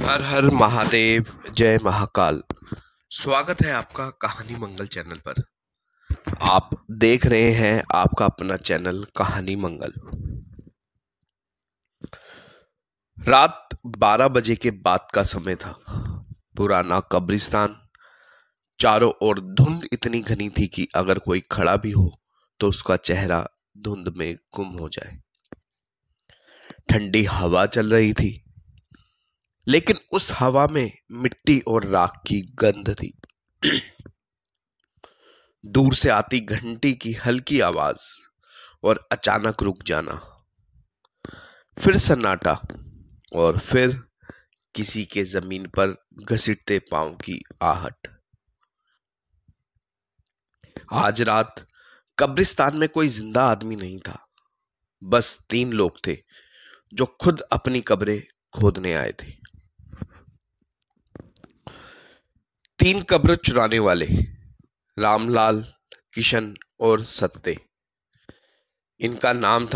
हर हर महादेव, जय महाकाल। स्वागत है आपका कहानी मंगल चैनल पर। आप देख रहे हैं आपका अपना चैनल कहानी मंगल। रात 12 बजे के बाद का समय था। पुराना कब्रिस्तान, चारों ओर धुंध इतनी घनी थी कि अगर कोई खड़ा भी हो तो उसका चेहरा धुंध में गुम हो जाए। ठंडी हवा चल रही थी, लेकिन उस हवा में मिट्टी और राख की गंध थी। दूर से आती घंटी की हल्की आवाज और अचानक रुक जाना, फिर सन्नाटा और फिर किसी के जमीन पर घसीटते पांव की आहट। आज रात कब्रिस्तान में कोई जिंदा आदमी नहीं था। बस 3 लोग थे जो खुद अपनी कब्रें खोदने आए थे। 3 कब्र चुराने वाले, रामलाल, किशन और सत्ते। इनका काम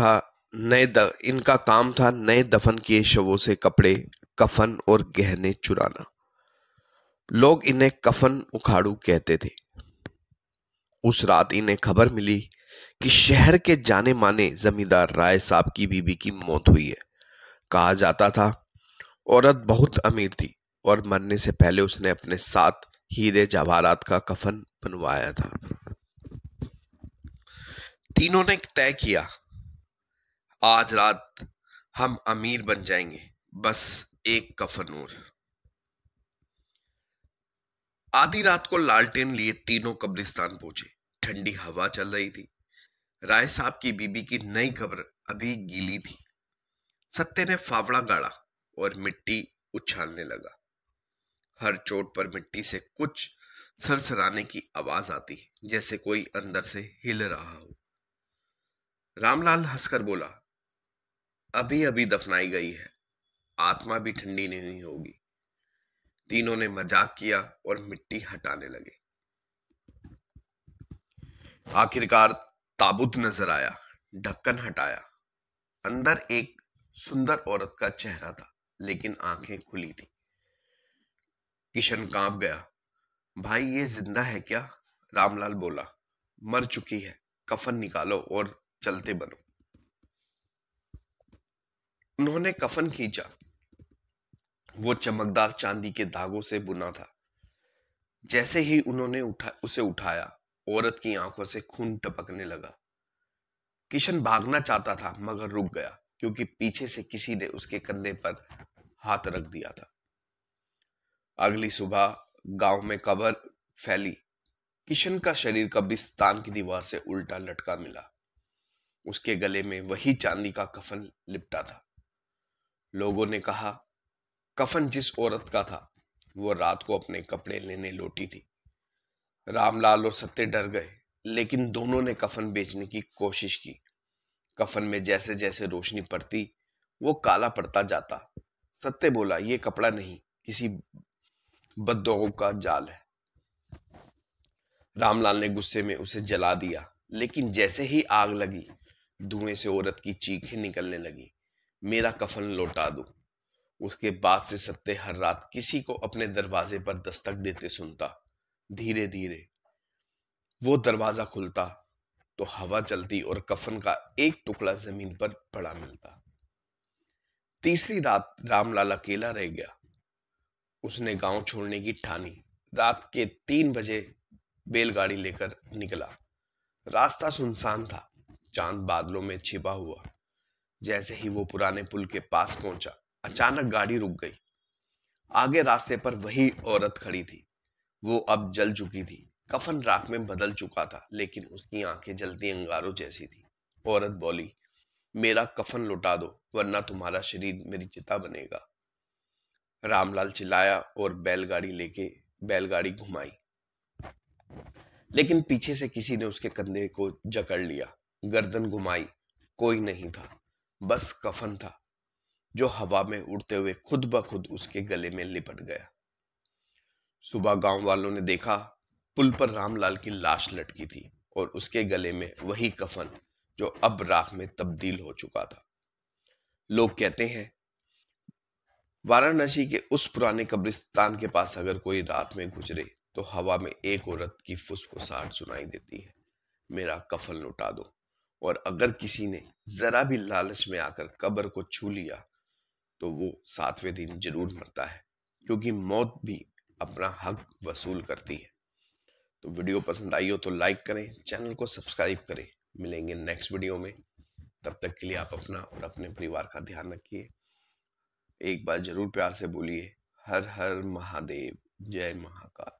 था नए दफन किए शवों से कपड़े, कफन और गहने चुराना। लोग इन्हें कफन उखाड़ू कहते थे। उस रात इन्हें खबर मिली कि शहर के जाने माने जमींदार राय साहब की बीबी की मौत हुई है। कहा जाता था औरत बहुत अमीर थी और मरने से पहले उसने अपने साथ हीरे जवाहरात का कफन बनवाया था। तीनों ने तय किया, आज रात हम अमीर बन जाएंगे, बस एक कफन और। आधी रात को लालटेन लिए तीनों कब्रिस्तान पहुंचे। ठंडी हवा चल रही थी। राय साहब की बीबी की नई कब्र अभी गीली थी। सत्ते ने फावड़ा गाड़ा और मिट्टी उछालने लगा। हर चोट पर मिट्टी से कुछ सरसराने की आवाज आती, जैसे कोई अंदर से हिल रहा हो। रामलाल हंसकर बोला, अभी अभी दफनाई गई है, आत्मा भी ठंडी नहीं होगी। तीनों ने मजाक किया और मिट्टी हटाने लगे। आखिरकार ताबूत नजर आया। ढक्कन हटाया। अंदर एक सुंदर औरत का चेहरा था, लेकिन आंखें खुली थी। किशन कांप गया। भाई, ये जिंदा है क्या? रामलाल बोला, मर चुकी है, कफन निकालो और चलते बनो। उन्होंने कफन खींचा। वो चमकदार चांदी के धागों से बुना था। जैसे ही उन्होंने उसे उठाया, औरत की आंखों से खून टपकने लगा। किशन भागना चाहता था मगर रुक गया, क्योंकि पीछे से किसी ने उसके कंधे पर हाथ रख दिया था। अगली सुबह गांव में खबर फैली, किशन का शरीर कब्रिस्तान की दीवार से उल्टा लटका मिला। उसके गले में वही चांदी का कफन लिपटा था। लोगों ने कहा, कफन जिस औरत का था वो रात को अपने कपड़े लेने लौटी थी। रामलाल और सत्ते डर गए, लेकिन दोनों ने कफन बेचने की कोशिश की। कफन में जैसे जैसे रोशनी पड़ती, वो काला पड़ता जाता। सत्ते बोला, ये कपड़ा नहीं, किसी बद्दुआओं का जाल है। रामलाल ने गुस्से में उसे जला दिया, लेकिन जैसे ही आग लगी, धुएं से औरत की चीखें निकलने लगी, मेरा कफन लौटा दो। उसके बाद से सत्ते हर रात किसी को अपने दरवाजे पर दस्तक देते सुनता। धीरे धीरे वो दरवाजा खुलता तो हवा चलती और कफन का एक टुकड़ा जमीन पर पड़ा मिलता। तीसरी रात रामलाल अकेला रह गया। उसने गांव छोड़ने की ठानी। रात के 3 बजे बैलगाड़ी लेकर निकला। रास्ता सुनसान था, चांद बादलों में छिपा हुआ। जैसे ही वो पुराने पुल के पास पहुंचा, अचानक गाड़ी रुक गई। आगे रास्ते पर वही औरत खड़ी थी। वो अब जल चुकी थी। कफन राख में बदल चुका था, लेकिन उसकी आंखें जलती अंगारों जैसी थी। औरत बोली, मेरा कफन लौटा दो, वरना तुम्हारा शरीर मेरी चिता बनेगा। रामलाल चिल्लाया और बैलगाड़ी घुमाई, लेकिन पीछे से किसी ने उसके कंधे को जकड़ लिया। गर्दन घुमाई, कोई नहीं था, बस कफन था, जो हवा में उड़ते हुए खुद ब खुद उसके गले में लिपट गया। सुबह गांव वालों ने देखा, पुल पर रामलाल की लाश लटकी थी और उसके गले में वही कफन जो अब राख में तब्दील हो चुका था। लोग कहते हैं वाराणसी के उस पुराने कब्रिस्तान के पास अगर कोई रात में गुजरे तो हवा में एक औरत की फुसफुसाहट सुनाई देती है, मेरा कफन लौटा दो। और अगर किसी ने जरा भी लालच में आकर कब्र को छू लिया तो वो 7वें दिन जरूर मरता है, क्योंकि मौत भी अपना हक वसूल करती है। तो वीडियो पसंद आई हो तो लाइक करें, चैनल को सब्सक्राइब करें। मिलेंगे नेक्स्ट वीडियो में। तब तक के लिए आप अपना और अपने परिवार का ध्यान रखिए। एक बार जरूर प्यार से बोलिए, हर हर महादेव, जय महाकाल।